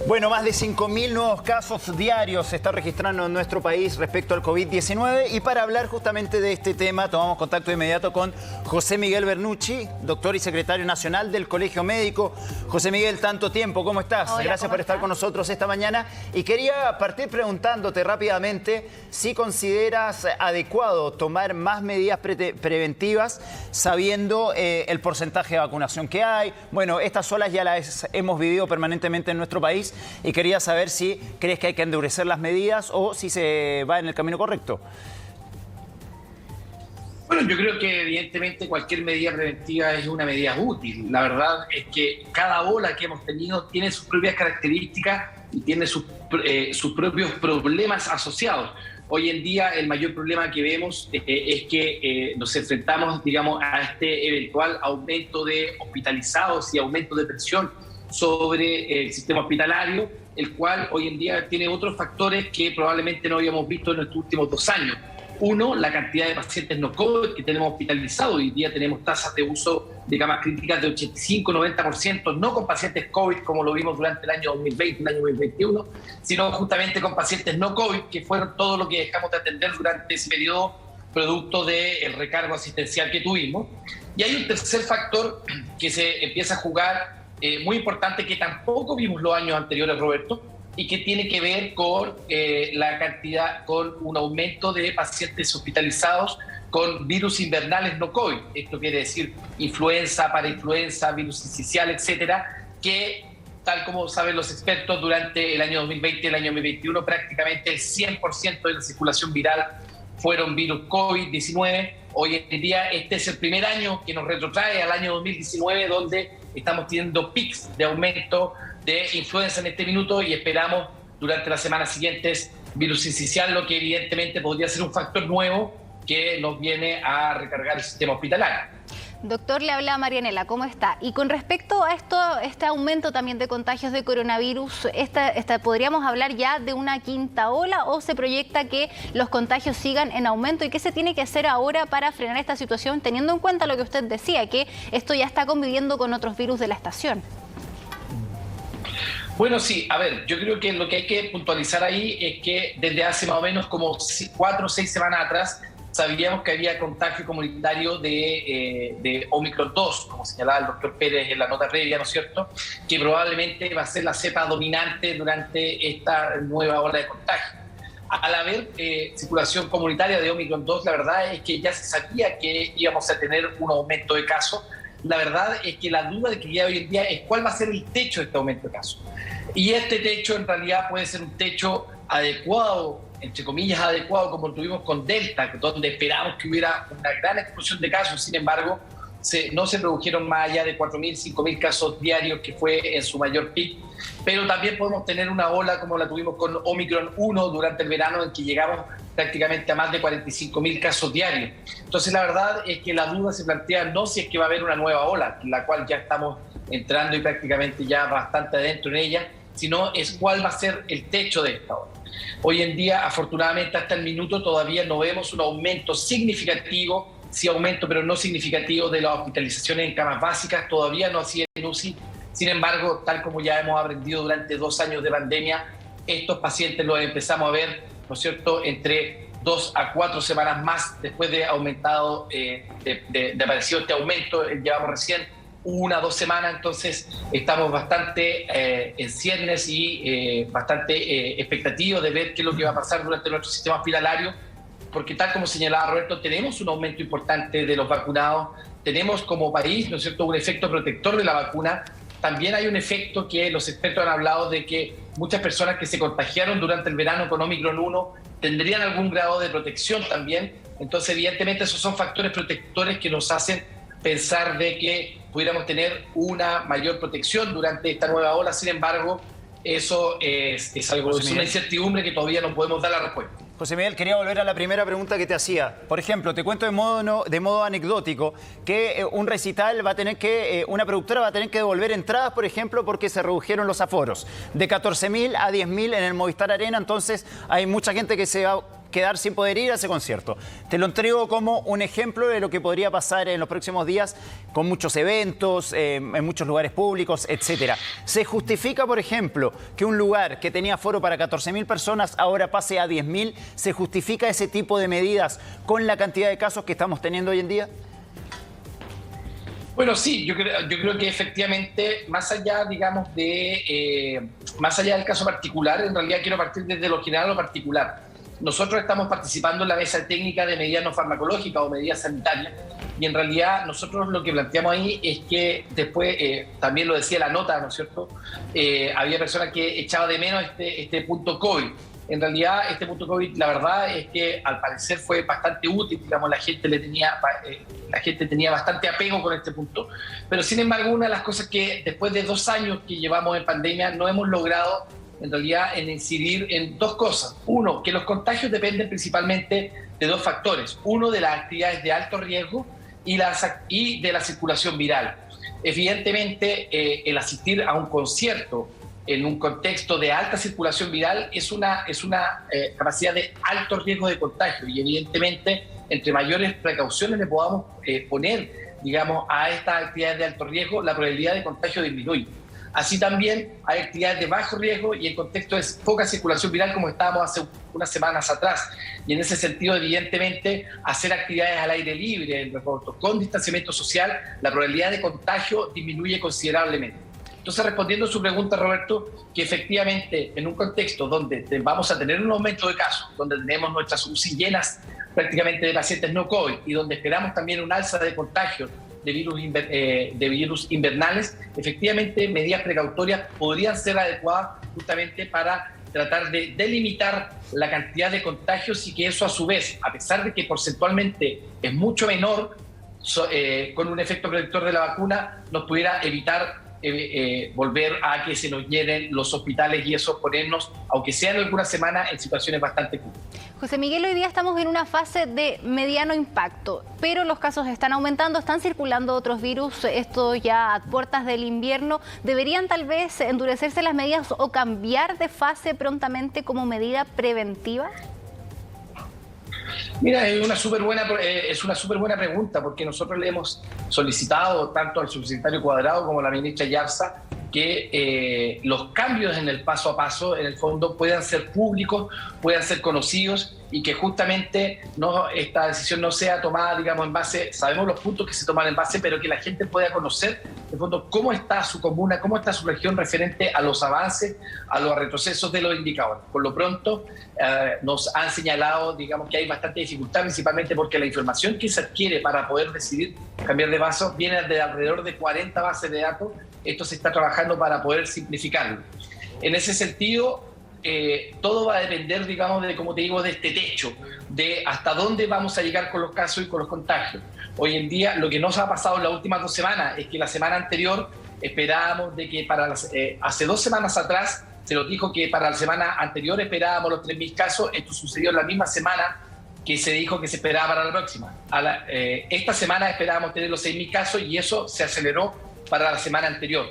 Bueno, más de 5.000 nuevos casos diarios se está registrando en nuestro país respecto al COVID-19 y para hablar justamente de este tema tomamos contacto de inmediato con José Miguel Bernucci, doctor y secretario nacional del Colegio Médico. José Miguel, tanto tiempo, ¿cómo estás? Hola, Gracias por estar con nosotros esta mañana y quería partir preguntándote rápidamente si consideras adecuado tomar más medidas preventivas sabiendo el porcentaje de vacunación que hay. Bueno, estas olas ya las hemos vivido permanentemente en nuestro país. Y quería saber si crees que hay que endurecer las medidas o si se va en el camino correcto. Bueno, yo creo que evidentemente cualquier medida preventiva es una medida útil. La verdad es que cada ola que hemos tenido tiene sus propias características y tiene sus propios problemas asociados. Hoy en día el mayor problema que vemos es que nos enfrentamos, digamos, a este eventual aumento de hospitalizados y aumento de presión sobre el sistema hospitalario, el cual hoy en día tiene otros factores que probablemente no habíamos visto en estos últimos 2 años. Uno, la cantidad de pacientes no COVID que tenemos hospitalizados. Hoy día tenemos tasas de uso de camas críticas de 85-90%, no con pacientes COVID como lo vimos durante el año 2020, el año 2021, sino justamente con pacientes no COVID, que fueron todo lo que dejamos de atender durante ese periodo producto del recargo asistencial que tuvimos. Y hay un tercer factor que se empieza a jugar muy importante, que tampoco vimos los años anteriores, Roberto, y que tiene que ver con la cantidad, con un aumento de pacientes hospitalizados con virus invernales no COVID. Esto quiere decir influenza, parainfluenza, virus sincicial, etcétera, que, tal como saben los expertos, durante el año 2020 y el año 2021 prácticamente el 100% de la circulación viral fueron virus COVID-19. Hoy en día este es el primer año que nos retrotrae al año 2019, donde estamos teniendo pics de aumento de influenza en este minuto y esperamos durante las semanas siguientes virus sincicial, lo que evidentemente podría ser un factor nuevo que nos viene a recargar el sistema hospitalario. Doctor, le habla Marianela, ¿cómo está? Y con respecto a este aumento también de contagios de coronavirus, ¿podríamos hablar ya de una quinta ola o se proyecta que los contagios sigan en aumento? ¿Y qué se tiene que hacer ahora para frenar esta situación, teniendo en cuenta lo que usted decía, que esto ya está conviviendo con otros virus de la estación? Bueno, sí, a ver, yo creo que lo que hay que puntualizar ahí es que desde hace más o menos como 4 o 6 semanas atrás sabíamos que había contagio comunitario de Omicron 2, como señalaba el doctor Pérez en la nota previa, ¿no es cierto?, que probablemente va a ser la cepa dominante durante esta nueva ola de contagio. Al haber circulación comunitaria de Omicron 2, la verdad es que ya se sabía que íbamos a tener un aumento de casos. La verdad es que la duda que queda hoy en día es cuál va a ser el techo de este aumento de casos. Y este techo en realidad puede ser un techo adecuado, entre comillas adecuado, como lo tuvimos con Delta, donde esperamos que hubiera una gran explosión de casos. Sin embargo, no se produjeron más allá de 4.000, 5.000 casos diarios, que fue en su mayor pic. Pero también podemos tener una ola como la tuvimos con Omicron 1 durante el verano, en que llegamos prácticamente a más de 45.000 casos diarios. Entonces la verdad es que la duda se plantea no si es que va a haber una nueva ola, la cual ya estamos entrando y prácticamente ya bastante adentro en ella, sino es cuál va a ser el techo de esta ola. Hoy en día, afortunadamente, hasta el minuto todavía no vemos un aumento significativo, sí aumento, pero no significativo, de las hospitalizaciones en camas básicas, todavía no así en UCI. Sin embargo, tal como ya hemos aprendido durante 2 años de pandemia, estos pacientes los empezamos a ver, ¿no es cierto?, entre 2 a 4 semanas más después de aumentado, de aparecido este aumento. Llevamos recién 1 o 2 semanas, entonces estamos bastante en ciernes y bastante expectativos de ver qué es lo que va a pasar durante nuestro sistema hospitalario, porque tal como señalaba Roberto, tenemos un aumento importante de los vacunados, tenemos como país, ¿no es cierto?, un efecto protector de la vacuna. También hay un efecto que los expertos han hablado de que muchas personas que se contagiaron durante el verano con Omicron 1 tendrían algún grado de protección también. Entonces, evidentemente, esos son factores protectores que nos hacen pensar de que pudiéramos tener una mayor protección durante esta nueva ola. Sin embargo, eso es algo, es una incertidumbre que todavía no podemos dar la respuesta. José Miguel, quería volver a la primera pregunta que te hacía. Por ejemplo, te cuento de modo anecdótico que un recital va a tener que, una productora va a tener que devolver entradas, por ejemplo, porque se redujeron los aforos de 14.000 a 10.000 en el Movistar Arena. Entonces hay mucha gente que se va quedar sin poder ir a ese concierto. Te lo entrego como un ejemplo de lo que podría pasar en los próximos días con muchos eventos, en muchos lugares públicos, etcétera. ¿Se justifica, por ejemplo, que un lugar que tenía aforo para 14.000 personas ahora pase a 10.000? ¿Se justifica ese tipo de medidas con la cantidad de casos que estamos teniendo hoy en día? Bueno, sí, yo creo que efectivamente, más allá, digamos, más allá del caso particular, en realidad quiero partir desde lo general a lo particular. Nosotros estamos participando en la mesa técnica de medidas no farmacológicas o medidas sanitarias, y en realidad nosotros lo que planteamos ahí es que después, también lo decía la nota, ¿no es cierto?, había personas que echaban de menos este punto COVID. En realidad, este punto COVID, la verdad es que al parecer fue bastante útil, digamos, la gente tenía bastante apego con este punto, pero sin embargo, una de las cosas que después de 2 años que llevamos en pandemia no hemos logrado, en realidad, en incidir en 2 cosas. Uno, que los contagios dependen principalmente de 2 factores. Uno, de las actividades de alto riesgo y de la circulación viral. Evidentemente, el asistir a un concierto en un contexto de alta circulación viral es una capacidad de alto riesgo de contagio, y evidentemente entre mayores precauciones le podamos poner, digamos, a estas actividades de alto riesgo, la probabilidad de contagio disminuye. Así también hay actividades de bajo riesgo y el contexto es poca circulación viral, como estábamos hace unas semanas atrás, y en ese sentido evidentemente hacer actividades al aire libre, en reporto, con distanciamiento social, la probabilidad de contagio disminuye considerablemente. Entonces, respondiendo a su pregunta, Roberto, que efectivamente en un contexto donde vamos a tener un aumento de casos, donde tenemos nuestras UCI llenas prácticamente de pacientes no COVID y donde esperamos también un alza de contagios de virus invernales, efectivamente medidas precautorias podrían ser adecuadas justamente para tratar de delimitar la cantidad de contagios y que eso a su vez, a pesar de que porcentualmente es mucho menor, con un efecto protector de la vacuna, nos pudiera evitar volver a que se nos llenen los hospitales y eso ponernos, aunque sea en algunas semanas, en situaciones bastante críticas. José Miguel, hoy día estamos en una fase de mediano impacto, pero los casos están aumentando, están circulando otros virus, esto ya a puertas del invierno. ¿Deberían tal vez endurecerse las medidas o cambiar de fase prontamente como medida preventiva? Mira, es una súper buena pregunta, porque nosotros le hemos solicitado tanto al subsecretario Cuadrado como a la ministra Yarza que los cambios en el paso a paso, en el fondo, puedan ser públicos, puedan ser conocidos y que justamente esta decisión no sea tomada, digamos, en base, sabemos los puntos que se toman en base, pero que la gente pueda conocer, en el fondo, cómo está su comuna, cómo está su región referente a los avances, a los retrocesos de los indicadores. Por lo pronto, nos han señalado, digamos, que hay bastante dificultad, principalmente porque la información que se adquiere para poder decidir cambiar de vaso viene de alrededor de 40 bases de datos. Esto se está trabajando para poder simplificarlo. En ese sentido, todo va a depender, digamos, de, como te digo, de este techo, de hasta dónde vamos a llegar con los casos y con los contagios. Hoy en día, lo que nos ha pasado en las últimas 2 semanas es que la semana anterior esperábamos de que hace 2 semanas atrás se nos dijo que para la semana anterior esperábamos los 3.000 casos. Esto sucedió en la misma semana que se dijo que se esperaba para la próxima. Esta semana esperábamos tener los 6.000 casos y eso se aceleró para la semana anterior.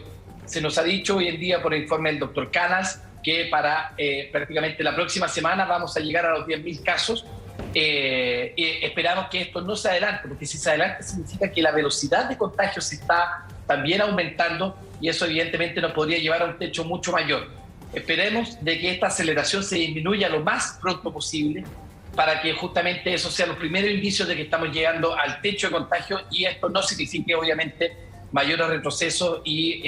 Se nos ha dicho hoy en día por el informe del doctor Canas que para prácticamente la próxima semana vamos a llegar a los 10.000 casos. Y esperamos que esto no se adelante, porque si se adelanta significa que la velocidad de contagio se está también aumentando y eso evidentemente nos podría llevar a un techo mucho mayor. Esperemos de que esta aceleración se disminuya lo más pronto posible para que justamente eso sea los primeros indicios de que estamos llegando al techo de contagio y esto no signifique obviamente mayores retrocesos y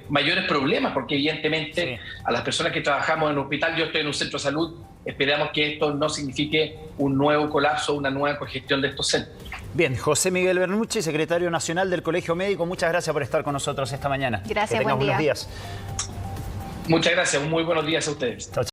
mayores problemas, porque evidentemente a las personas que trabajamos en un hospital, yo estoy en un centro de salud, esperamos que esto no signifique un nuevo colapso, una nueva congestión de estos centros. Bien, José Miguel Bernucci, secretario nacional del Colegio Médico, muchas gracias por estar con nosotros esta mañana. Gracias, que tengan buen día. buenos días. Muchas gracias, muy buenos días a ustedes. Chao, chao.